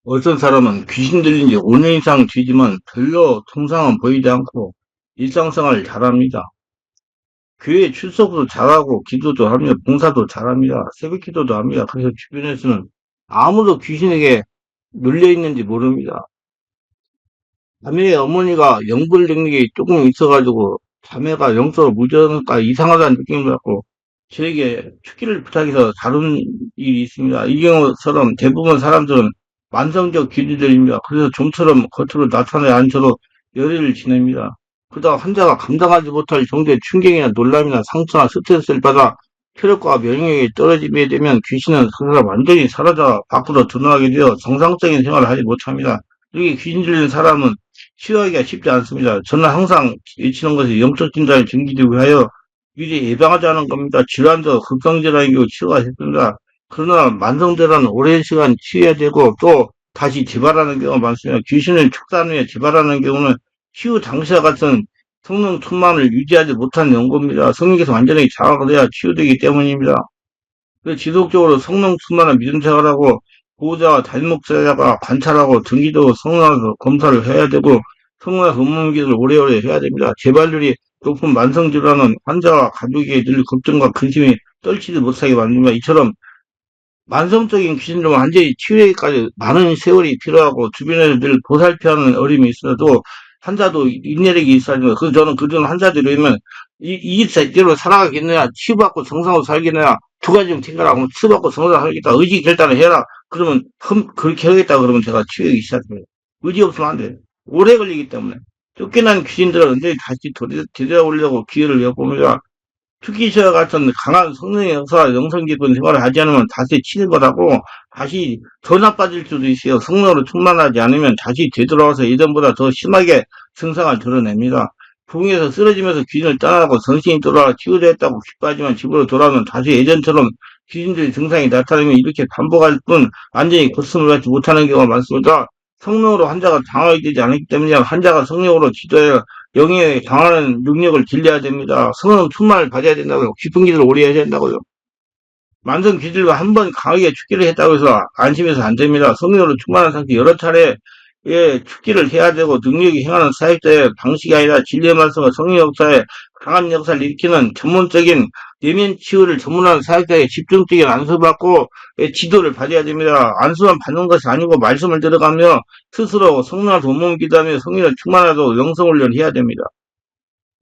어떤 사람은 귀신 들린 지 5년 이상 뒤지만 별로 통상은 보이지 않고 일상생활을 잘합니다. 교회 출석도 잘하고 기도도 합니다. 봉사도 잘합니다. 새벽 기도도 합니다. 그래서 주변에서는 아무도 귀신에게 눌려 있는지 모릅니다. 자매의 어머니가 영불 능력이 조금 있어가지고 자매가 영적으로 무전가 이상하다는 느낌을 받고 저에게 축기를 부탁해서 다룬 일이 있습니다. 이 경우처럼 대부분 사람들은 만성적 기류들입니다. 그래서 좀처럼 겉으로 나타나지 않도록 열의를 지냅니다. 그러다 환자가 감당하지 못할 정도의 충격이나 놀람이나 상처나 스트레스를 받아 체력과 면역력이 떨어지게 되면 귀신은 그 사람 완전히 사라져 밖으로 드러나게 되어 정상적인 생활을 하지 못합니다. 이렇게 귀신 들린 사람은 치유하기가 쉽지 않습니다. 저는 항상 외치는 것이 영적 진단을 정기되기 위하여 미리 예방하자는 겁니다. 질환도 급성질환이고 치유가 쉽습니다. 그러나 만성질환은 오랜 시간 치유해야 되고 또 다시 재발하는 경우가 많습니다. 귀신을 축산 후에 재발하는 경우는 치유 당시와 같은 성능 충만을 유지하지 못한 연고입니다. 성령께서 완전히 자각돼야 치유되기 때문입니다. 그래서 지속적으로 성령 충만한 믿음 생활하고 보호자와 담임목사가 관찰하고 등기도 성령에서 검사를 해야 되고 성령에서 업무기를 오래오래 해야 됩니다. 재발률이 높은 만성질환은 환자와 가족에게 늘 걱정과 근심이 떨치지 못하게 만듭니다. 이처럼 만성적인 귀신들은 완전히 치유하기까지 많은 세월이 필요하고 주변에서 늘 보살펴 하는 어려움이 있어도 환자도 인내력이 있어야 됩니다. 그래서 저는 그전 환자들이 오면 이 세대로 살아가겠느냐, 치유받고 정상으로 살겠느냐, 두 가지 좀 생각하고 치유받고 정상으로 살겠다, 의지 결단을 해라. 그러면 그렇게 하겠다 그러면 제가 치유하기 시작해요. 의지 없으면 안 돼. 오래 걸리기 때문에. 쫓겨난 귀신들은 언제 다시 되돌아오려고 기회를 엿봅니다. 투기시와 같은 강한 성능의 역사와 영성 깊은 생활을 하지 않으면 다시 치는 거라고 다시 더 나빠질 수도 있어요. 성령으로 충만하지 않으면 다시 되돌아와서 예전보다 더 심하게 증상을 드러냅니다. 부흥에서 쓰러지면서 귀신을 떠나고 정신이 돌아와 치유됐다고 기뻐하지만 집으로 돌아오면 다시 예전처럼 귀신들의 증상이 나타나면 이렇게 반복할 뿐 완전히 거침을 받지 못하는 경우가 많습니다. 성령으로 환자가 당하게 되지 않기 때문에 환자가 성령으로 기도해 영에 강하는 능력을 길러야 됩니다. 성령 충만을 받아야 된다고요. 깊은 기도를 오래 해야 된다고요. 만성 기질과 한 번 강하게 축기를 했다고 해서 안심해서 안 됩니다. 성령으로 충만한 상태 여러 차례 축기를 해야 되고 능력이 행하는 사역자의 방식이 아니라 진리의 말씀과 성령 역사에 강한 역사를 일으키는 전문적인 내면 치유를 전문하는 사역자의 집중적인 안수받고 지도를 받아야 됩니다. 안수만 받는 것이 아니고 말씀을 들어가며 스스로 성령한테 온몸 기도하며 성령을 충만하도록 영성훈련을 해야 됩니다.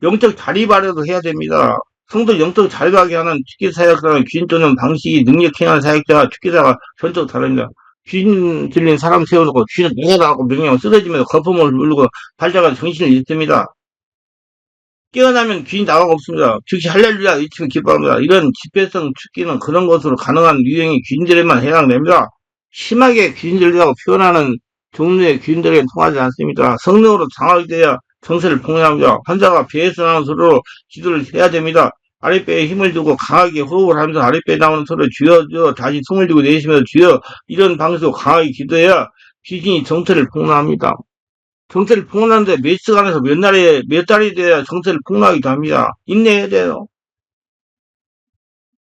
영적 자립하려도 해야 됩니다. 성도 영적 자립하게 하는 축기사역자는 귀신 쫓는 방식이 능력 행하는 사역자와 축기사가 전적 다릅니다. 귀신 들린 사람 세워놓고 귀신 내라고 명령을 쓰러지면서 거품을 물고 발자가 정신을 잃습니다. 깨어나면 귀신 나가고 없습니다. 즉시 할렐루야 외치면 기뻐합니다. 이런 집회성 축기는 그런 것으로 가능한 유형의 귀신들에만 해당됩니다. 심하게 귀신들이라고 표현하는 종류의 귀신들에게 통하지 않습니다. 성령으로 장악이 돼야 정세를 폭로합니다. 환자가 배에서 나오는 소리로 기도를 해야 됩니다. 아랫배에 힘을 두고 강하게 호흡을 하면서 아랫배에 나오는 소리를 주여 주여 다시 숨을 들고 내쉬면서 주여 이런 방식으로 강하게 기도해야 귀신이 정체를 폭로합니다. 정체를 폭로하는데 몇 시간에서 몇 달이 돼야 정체를 폭로하기도 합니다. 인내해야 돼요.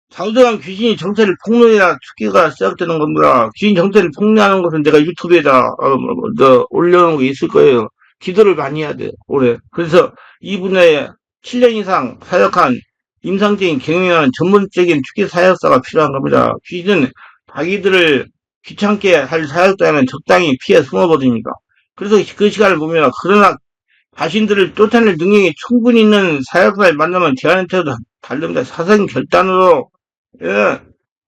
장정한 귀신이 정체를 폭로해야 축기가 시작되는 겁니다. 귀신 정체를 폭로하는 것은 내가 유튜브에다 올려놓은 게 있을 거예요. 기도를 많이 해야 돼요. 올해. 그래서 이분의 7년 이상 사역한 임상적인 경영하는 전문적인 축기 사역사가 필요한 겁니다. 귀신은 자기들을 귀찮게 할 사역자는 적당히 피해 숨어버립니다. 그래서 그 시간을 보면 그러나 자신들을 쫓아낼 능력이 충분히 있는 사역자를 만나면 제한테도 다릅니다. 사생 결단으로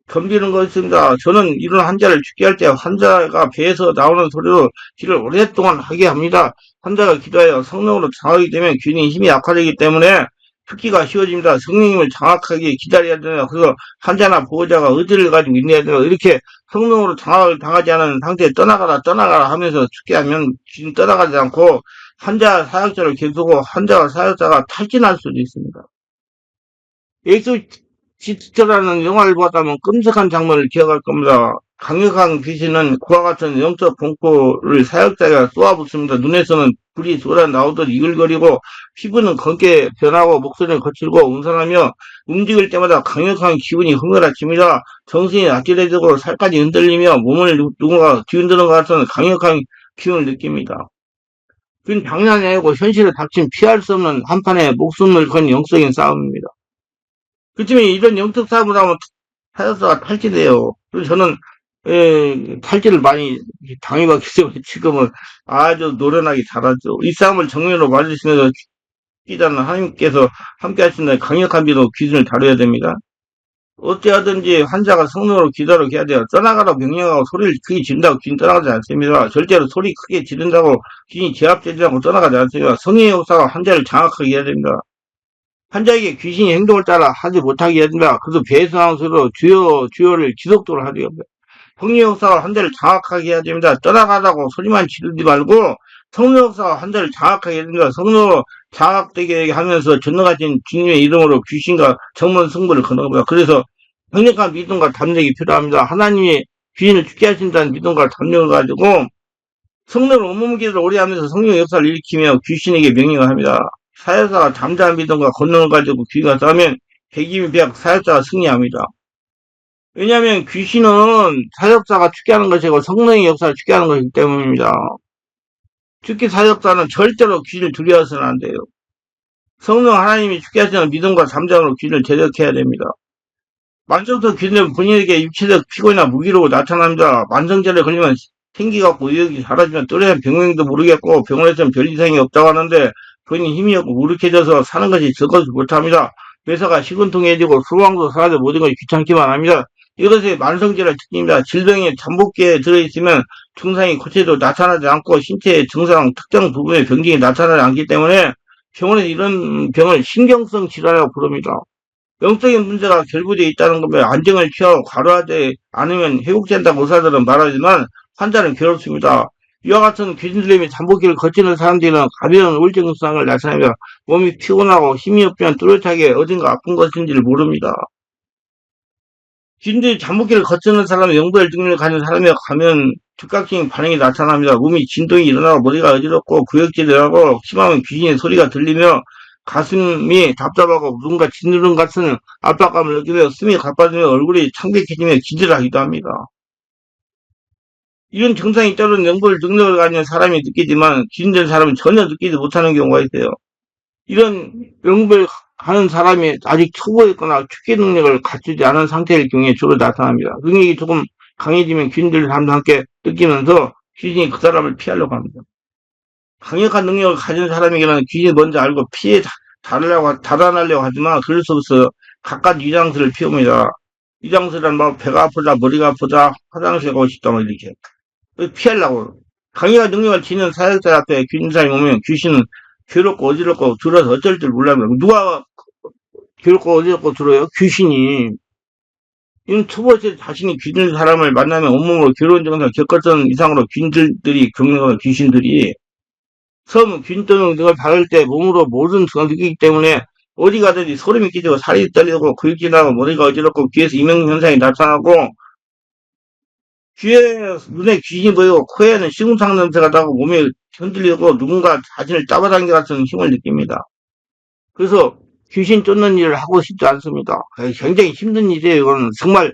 견디는 것입니다. 저는 이런 환자를 죽게 할 때 환자가 배에서 나오는 소리로 기도를 오랫동안 하게 합니다. 환자가 기도하여 성령으로 장하게 되면 귀신의 힘이 약화되기 때문에 죽기가 쉬워집니다. 성령님을 정확하게 기다려야 되나 그래서 환자나 보호자가 의지를 가지고 있어야 되나 이렇게 성령으로 장악을 당하지 않은 상태에 떠나가라 하면서 죽게 하면 귀신 떠나가지 않고 환자 사역자를 계속하고 환자와 사역자가 탈진할 수도 있습니다. 엑소시스트라는 영화를 보았다면 끔찍한 장면을 기억할 겁니다. 강력한 귀신은 그와 같은 영적 공포를 사역자가 쏘아붙습니다. 눈에서는 불이 쏟아나오듯 이글거리고 피부는 검게 변하고 목소리는 거칠고 음산하며 움직일 때마다 강력한 기운이 흥건해집니다. 정신이 아찔해지고 살까지 흔들리며 몸을 누군가 뒤흔드는 것 같은 강력한 기운을 느낍니다. 그건 장난이 아니고 현실에 닥친 피할 수 없는 한판의 목숨을 건 영적인 싸움입니다. 그렇지만 이런 영적 싸움을 하면 사역사가 탈진해요. 그래서 저는 탈진을 많이 당해봤기 때문에 지금은 아주 노련하게 잘하죠. 이 싸움을 정면으로 맞으시면서 기자는 하나님께서 함께 하시는 강력한 비로 귀신을 다뤄야 됩니다. 어찌하든지 환자가 성령으로 기도를 해야 돼요. 떠나가라고 명령하고 소리를 크게 지른다고 귀신 떠나가지 않습니다. 절대로 소리 크게 지른다고 귀신이 제압되지 않고 떠나가지 않습니다. 성령의 역사가 환자를 장악하게 해야 됩니다. 환자에게 귀신이 행동을 따라 하지 못하게 해야 됩니다. 그래서 배수한 소리로 주여를 지속적으로 하려 합니다. 성령 역사가 환자를 장악하게 해야 됩니다. 떠나가라고 소리만 지르지 말고 성령 역사가 환자를 장악하게 해야 됩니다. 성령으로 장악되게 하면서 전능하신 주님의 이름으로 귀신과 정면 승부를 거는 겁니다. 그래서 강력한 믿음과 담력이 필요합니다. 하나님이 귀신을 죽게 하신다는 믿음과 담력을 가지고 성령을 온몸기를 오래 하면서 성령의 역사를 일으키며 귀신에게 명령을 합니다. 사역자가 잠잠한 믿음과 권능을 가지고 귀가 싸우면 백이면 사역자가 승리합니다. 왜냐하면 귀신은 사역자가 죽게 하는 것이고 성령의 역사를 죽게 하는 것이기 때문입니다. 죽게 사역자는 절대로 귀신을 두려워서는 안 돼요. 성령 하나님이 죽게 하시는 믿음과 잠잠으로 귀신을 대적해야 됩니다. 만성적 귀신은 본인에게 육체적 피곤이나 무기로 나타납니다. 만성절에 걸리면 생기갖고 의욕이 사라지면 또래한 병명도 모르겠고 병원에서는 별 이상이 없다고 하는데 본인 힘이 없고 무력해져서 사는 것이 적어서 못합니다. 뇌사가 식은통해지고 소망도 사라져 모든 것이 귀찮기만 합니다. 이것이 만성질의 특징입니다. 질병이 잠복기에 들어있으면 증상이 고체도 나타나지 않고 신체의 증상 특정 부분의 병증이 나타나지 않기 때문에 병원에서 이런 병을 신경성 질환이라고 부릅니다. 영적인 문제가 결부되어 있다는 것에 안정을 취하고 과로하지 않으면 회복된다고 의사들은 말하지만 환자는 괴롭습니다. 이와 같은 귀신들림이 잠복기를 거치는 사람들은 가벼운 우울증 증상을 나타내며 몸이 피곤하고 힘이 없으면 뚜렷하게 어딘가 아픈 것인지를 모릅니다. 귀신들이 잠복기를 거치는 사람은 영부의 능력을 가진 사람이 가면 즉각적인 반응이 나타납니다. 몸이 진동이 일어나고 머리가 어지럽고 구역질이 일어나고 심하면 귀신의 소리가 들리며 가슴이 답답하고 누군가 짓누른 같은 압박감을 느끼며 숨이 가빠지며 얼굴이 창백해지며 기절하기도 합니다. 이런 증상이 따른 영볼 능력을 가진 사람이 느끼지만 귀신된 사람은 전혀 느끼지 못하는 경우가 있어요. 이런 영볼 하는 사람이 아직 초보였거나 축계 능력을 갖추지 않은 상태일 경우에 주로 나타납니다. 능력이 조금 강해지면 귀신들 사람과 함께 느끼면서 귀신이 그 사람을 피하려고 합니다. 강력한 능력을 가진 사람에게는 귀신이 뭔지 알고 피해 달아나려고 하지만 그럴 수 없어요. 각각 위장술을 피웁니다. 위장술은 뭐 배가 아프다, 머리가 아프다, 화장실 가고 싶다, 뭐 이렇게. 피하려고. 강력한 능력을 지닌 사역자 앞에 귀신 사람이 오면 귀신은 괴롭고 어지럽고 들어서 어쩔 줄 몰라요. 누가 괴롭고 어지럽고 들어요? 귀신이. 이는 초보에 자신이 귀신 사람을 만나면 온몸으로 괴로운 증상을 겪었던 이상으로 귀신들이 겪는 귀신들이 처음 귀신병 등을 받을 때 몸으로 모든 증상을 느끼기 때문에 어디 가든지 소름이 끼치고 살이 떨리고 근육질하고 머리가 어지럽고 귀에서 이명현상이 나타나고 눈에 귀신이 보이고 코에는 식은상 냄새가 나고 몸이 흔들리고 누군가 자신을 잡아당겨 같은 힘을 느낍니다. 그래서 귀신 쫓는 일을 하고 싶지 않습니다. 굉장히 힘든 일이에요. 이거는 정말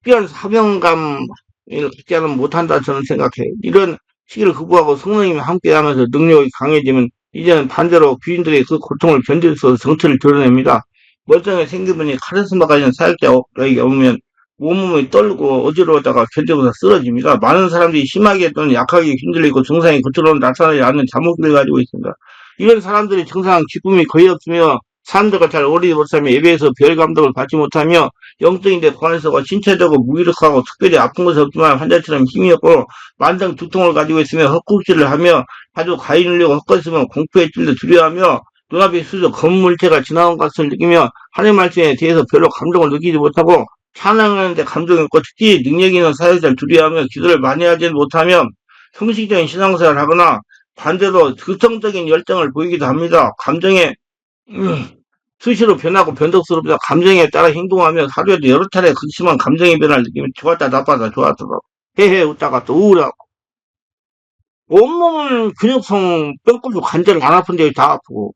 특별한 사명감을 갖지 않으면 못한다 저는 생각해요. 이런 시기를 극복하고 성령님이 함께하면서 능력이 강해지면 이제는 반대로 귀신들의 그 고통을 견딜 수 없어 정체를 드러냅니다. 멀쩡하게 생긴 분이 카리스마가 있는 사역자에게 오면 온몸이 떨고 어지러웠다가 견디고서 쓰러집니다. 많은 사람들이 심하게 또는 약하게 힘들리고 증상이 겉으로 나타나지 않는 잠복기를 가지고 있습니다. 이런 사람들이 증상 기쁨이 거의 없으며 사람들과 잘 어울리지 못하며 예배에서 별 감동을 받지 못하며 영적인데 고안서고 신체적으로 무기력하고 특별히 아픈 것은 없지만 환자처럼 힘이 없고 만성 두통을 가지고 있으며 헛구질을 하며 아주 과잉 눌리고 헛것으면 공포의 찔려 두려워하며 눈앞에 스쳐 검은 물체가 지나온 것을 느끼며 하나님 말씀에 대해서 별로 감동을 느끼지 못하고 찬양하는데 감동이 없고 특히 능력 있는 사역자를 두려워하며 기도를 많이 하지 못하며 형식적인 신앙생활을 하거나 반대로 극성적인 열정을 보이기도 합니다. 감정에 수시로 변하고 변덕스럽다. 감정에 따라 행동하며 하루에도 여러 차례 극심한 감정의 변화를 느끼며 좋았다 나빴다 좋았다 헤헤 웃다가 또 우울해갖고. 온몸은 근육통, 뼈골도 관절 안 아픈데 다 아프고.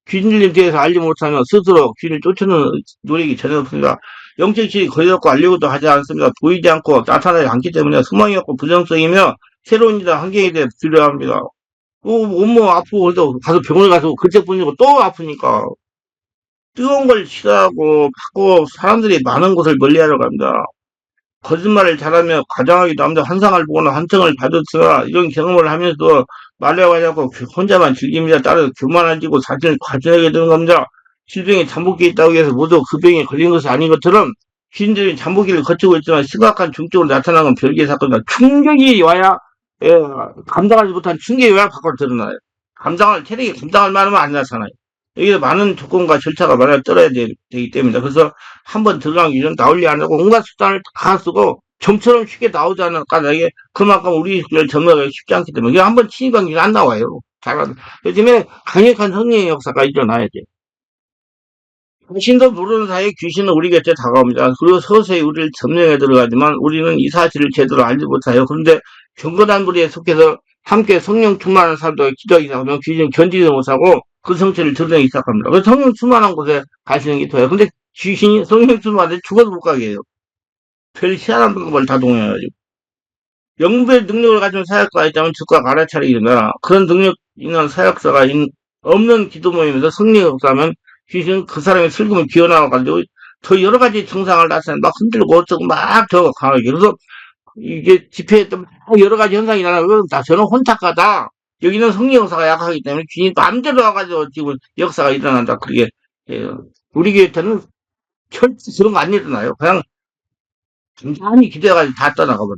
귀신들에 대해서 알지 못하면 스스로 귀신을 쫓는 노력이 전혀 없습니다. 영적실이 거리없고 알려고도 하지 않습니다. 보이지 않고 나타나지 않기 때문에 소망이 없고 부정성이며 새로운 일이나 환경에 대해 두려워합니다. 온몸 아프고 그래도 가서 병원에 가서 그때뿐이고 또 아프니까 뜨거운 걸 싫어하고 받고 사람들이 많은 곳을 멀리하려고 합니다. 거짓말을 잘하며 가장하게 남자 환상을 보거나 환청을 받았으나 이런 경험을 하면서도 말려고 하냐고 혼자만 즐깁니다. 따라서 교만해지고 자신을 과신하게 되는 겁니다. 질병이 잠복기에 있다고 해서 모두 그 병에 걸린 것이 아닌 것처럼 귀신들이 잠복기를 거치고 있지만 심각한 중증으로 나타나는 건 별개의 사건이다. 충격이 와야 예, 감당하지 못한 충격이 와야 밖으로 드러나요. 체력이 감당할 만하면 안 나타나요. 여기서 많은 조건과 절차가 많이 떨어야 되기 때문이다. 그래서 한번 들어가기 전 나올리 안 하고 온갖 수단을 다 쓰고 좀처럼 쉽게 나오지 않은 까닭에 그만큼 우리 점거가 쉽지 않기 때문에 한번 침입한 게 안 나와요. 잘 요즘에 강력한 성령의 역사가 일어나야 돼. 당신도 모르는 사이에 귀신은 우리 곁에 다가옵니다. 그리고 서서히 우리를 점령해 들어가지만 우리는 이 사실을 제대로 알지 못해요. 그런데 경건한 무리에 속해서 함께 성령 충만한 사람도 기도하기 시작하면 귀신은 견디지 못하고 그 성체를 드러내기 시작합니다. 그래서 성령 충만한 곳에 가시는 게 좋아요. 근데 귀신이 성령 충만한데 죽어도 못 가게 해요. 별 희한한 방법을 다 동원해가지고. 영부의 능력을 가진 사역자가 있다면 즉각 알아차리게 된다. 그런 능력 있는 사역자가 없는 기도 모임에서 성령이 없다면 귀신은 그 사람의 슬픔을 기어나와가지고 더 여러 가지 증상을 나타내 막 흔들고 어쩌고 막 더 강하게. 그래서 이게 집회에 또 여러 가지 현상이 일어나고 저는 혼탁하다. 여기는 성령 역사가 약하기 때문에 귀신이 마음대로 와가지고 지금 역사가 일어난다. 그게 우리 교회에는 철저히 그런 거 안 일어나요. 그냥 간단히 기대가지고 다 떠나가버려.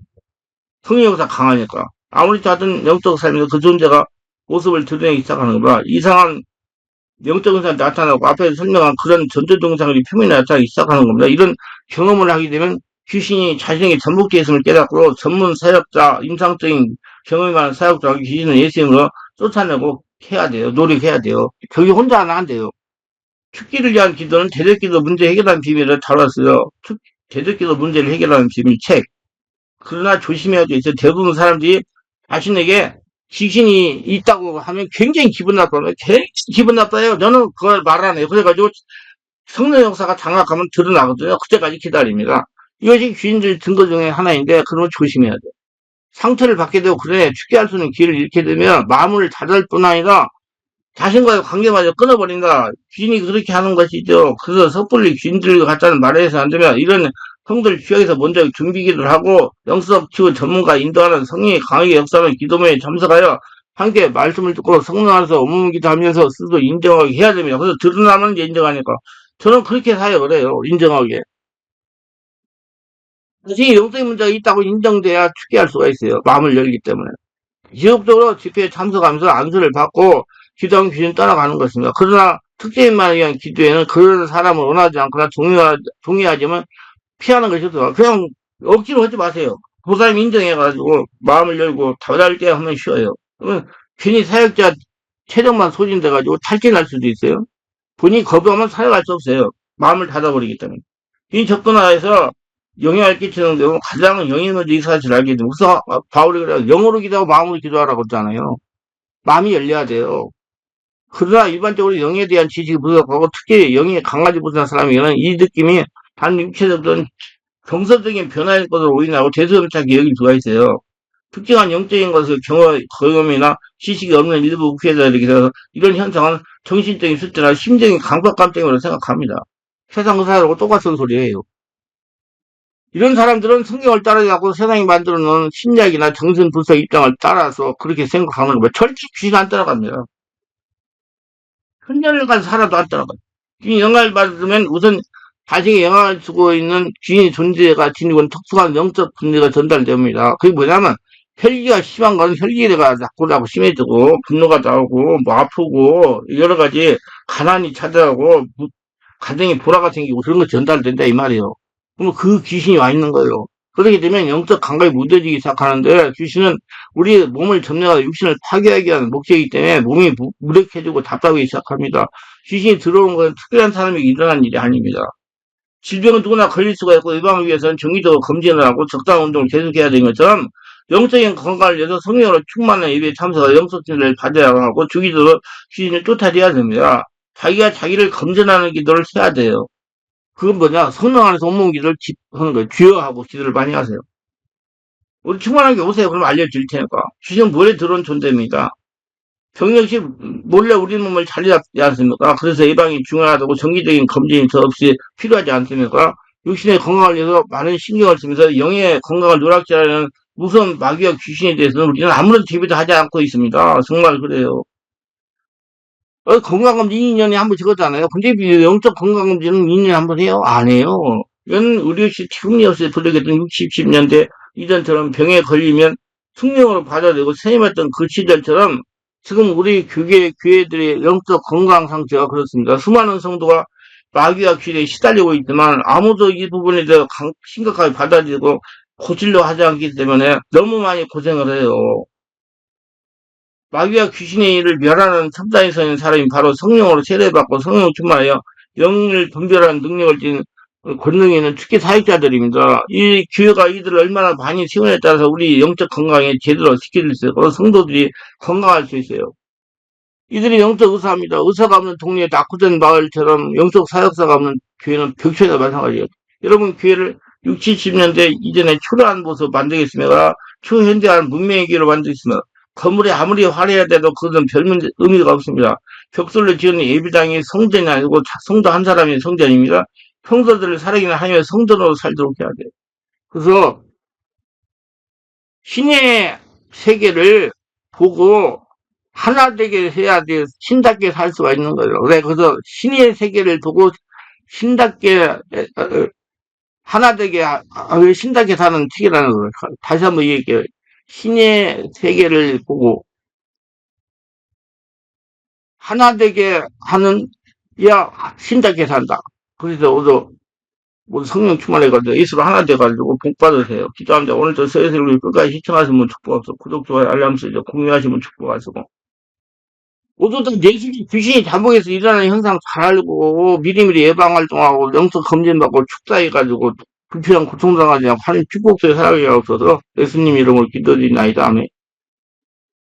성령 역사 강하니까. 아무리 작은 영적 삶에서 그 존재가 모습을 드러내기 시작하는 거라 이상한 영적 현상이 나타나고 앞에서 설명한 그런 전조 증상들이 표면에 나타나기 시작하는 겁니다. 이런 경험을 하게 되면 귀신이 자신에게 전복되어 있음을 깨닫고 전문 사역자, 임상적인 경험이 많은 사역자가 귀신을 예수님으로 쫓아내고 해야 돼요. 노력해야 돼요. 저기 혼자는 안 돼요. 축기를 위한 기도는 대적기도 문제 해결하는 비밀을 다뤘어요. 대적기도 문제를 해결하는 비밀 책. 그러나 조심해야 돼. 대부분 사람들이 자신에게 귀신이 있다고 하면 굉장히 기분 나빠요. 굉장히 기분 나빠요. 저는 그걸 말 안 해요. 그래가지고 성령 역사가 장악하면 드러나거든요. 그때까지 기다립니다. 이것이 귀신들 증거 중에 하나인데 그런 거 조심해야 돼. 상처를 받게 되고 그래 축제할 수 있는 기회를 잃게 되면 마음을 닫을 뿐 아니라 자신과의 관계마저 끊어버린다. 귀신이 그렇게 하는 것이죠. 그래서 섣불리 귀신들과 같다는 말에 해서 안 되면 이런 형들 지역에서 먼저 준비기를 하고 영적 치유 전문가 인도하는 성령이 강하게 역사하는 기도회에 참석하여 함께 말씀을 듣고 성령 안에서 업무 기도하면서 스스로 인정하게 해야 됩니다. 그래서 드러나면 이제 인정하니까 저는 그렇게 사역을 해요. 인정하게. 자신이 영적인 문제가 있다고 인정돼야 축제할 수가 있어요. 마음을 열기 때문에. 지속적으로 집회에 참석하면서 안수를 받고 기도하면 귀신 떠나가는 것입니다. 그러나 특정인만을 위한 기도에는 그런 사람을 원하지 않거나 동의하지만 피하는 것이 좋아. 그냥 억지로 하지 마세요. 그 사람이 인정해가지고 마음을 열고 다달 때 하면 쉬워요. 그러면 괜히 사역자 체력만 소진돼가지고 탈진할 수도 있어요. 본인이 거부하면 사역할 수 없어요. 마음을 닫아버리기 때문에. 이 접근하에서 영향을 끼치는 경우 가장 영향을 이 사실을 알게 됩니다. 그래서 바울이 그래요. 영어로 기도하고 마음으로 기도하라고 했잖아요. 마음이 열려야 돼요. 그러나 일반적으로 영에 대한 지식이 부족하고 특히 영이 강하지 못한 사람에게는 이 느낌이 단 육체적인 정서적인 변화일 것으로 오인하고 대수롭게 여길 수가 있어요. 특정한 영적인 것을 경험이나 지식이 없는 일부 우회자들에게서 이런 현상은 정신적인 수태나 심적인 강박감 때문이라고 생각합니다. 세상 의사들하고 똑같은 소리예요. 이런 사람들은 성경을 따르지 않고 세상이 만들어 놓은 심리학이나 정신 분석 입장을 따라서 그렇게 생각하는 거예요. 절대 귀신 안 따라갑니다. 천년간 살아도 안 따라가요. 귀신 영향을 받으면 우선 자신에게 영향을 주고 있는 귀신의 존재가 지니고 특수한 영적 분리가 전달됩니다. 그게 뭐냐면 혈기가 심한 건 혈기가 자꾸 심해지고 분노가 나오고 뭐 아프고 여러 가지 가난이 찾아오고 가정에 불화가 생기고 그런 거 전달된다 이 말이에요. 그러면 그 귀신이 와 있는 거예요. 그렇게 되면 영적 감각이 무뎌지기 시작하는데 귀신은 우리 몸을 점령하여 육신을 파괴하기 위한 목적이기 때문에 몸이 무력해지고 답답하기 시작합니다. 귀신이 들어오는 건 특별한 사람에게 일어난 일이 아닙니다. 질병은 누구나 걸릴 수가 있고 예방을 위해서는 정기적으로 검진을 하고 적당한 운동을 계속해야 되는 것처럼 영적인 건강을 위해서 성령으로 충만한 예배에 참석하여 영적진을 받아야 하고 주기도로 귀신을 쫓아내야 됩니다. 자기가 자기를 검진하는 기도를 해야 돼요. 그건 뭐냐? 성령 안에서 온몸 기도를 하는 거예요. 주여하고 기도를 많이 하세요. 우리 충만하게 오세요. 그럼 알려드릴 테니까. 귀신은 물에 들어온 존재입니다. 병력시 몰래 우리 몸을 자리잡지 않습니까? 그래서 예방이 중요하다고 정기적인 검진이 더 없이 필요하지 않습니까? 육신의 건강을 위해서 많은 신경을 쓰면서 영의 건강을 누락질하는 무서운 마귀와 귀신에 대해서는 우리는 아무런 대비도 하지 않고 있습니다. 정말 그래요. 건강검진 2년에 한 번씩 하잖아요. 근데 영적 건강검진은 2년에 한 번 해요? 안 해요. 이건 우리 역시 티움니어스에 부르겠던 60, 10년대 이전처럼 병에 걸리면 숙명으로 받아들이고 선임했던 그 시절처럼 지금 우리 교회들의 영적 건강 상태가 그렇습니다. 수많은 성도가 마귀와 귀에 시달리고 있지만 아무도 이 부분에 대해 심각하게 받아들이고 고치려 하지 않기 때문에 너무 많이 고생을 해요. 마귀와 귀신의 일을 멸하는 첨단에 서 있는 사람이 바로 성령으로 세례받고 성령 충만하여 영을 분별하는 능력을 띤 권능이 있는 특히 사역자들입니다. 이 교회가 이들을 얼마나 많이 세우냐에 따라서 우리 영적 건강에 제대로 지킬 수 있고 성도들이 건강할 수 있어요. 이들이 영적 의사입니다. 의사가 없는 동네에 낙후된 마을처럼 영적 사역사가 없는 교회는 벽체나 마찬가지예요. 여러분 교회를 60, 70년대 이전에 초라한 모습 만들겠습니까? 초현대한 문명의 교회로 만들겠습니다. 건물이 아무리 화려해도 그것은 별 의미가 없습니다. 벽돌로 지은 예배당이 성전이 아니고 성도 한 사람이 성전입니다. 성도들을 살아계는 하나님의 성전으로 살도록 해야 돼요. 그래서 신의 세계를 보고 하나 되게 해야 돼 신답게 살 수가 있는 거예요. 그래서 신의 세계를 보고 신답게 하나 되게 신답게 사는 책이라는 거예요. 다시 한번 얘기할게요. 신의 세계를 보고 하나 되게 하는 야 신답게 산다. 그래서 오늘 모두 성령 충만해가지고 예수로 하나 돼가지고 복 받으세요. 기도합니다. 오늘도 서예슬을 끝까지 시청하시면 축복하시고 구독, 좋아요, 알람 설정, 공유하시면 축복하시고 모두 다 내수기 귀신이 잠복해서 일어나는 현상 잘 알고 미리미리 예방활동하고 영적 검진받고 축사해가지고 불필요한 고통당하지 않고 하나님 축복소에 살아가게 하옵소서. 예수님 이름으로 기도드리나이다. 아멘.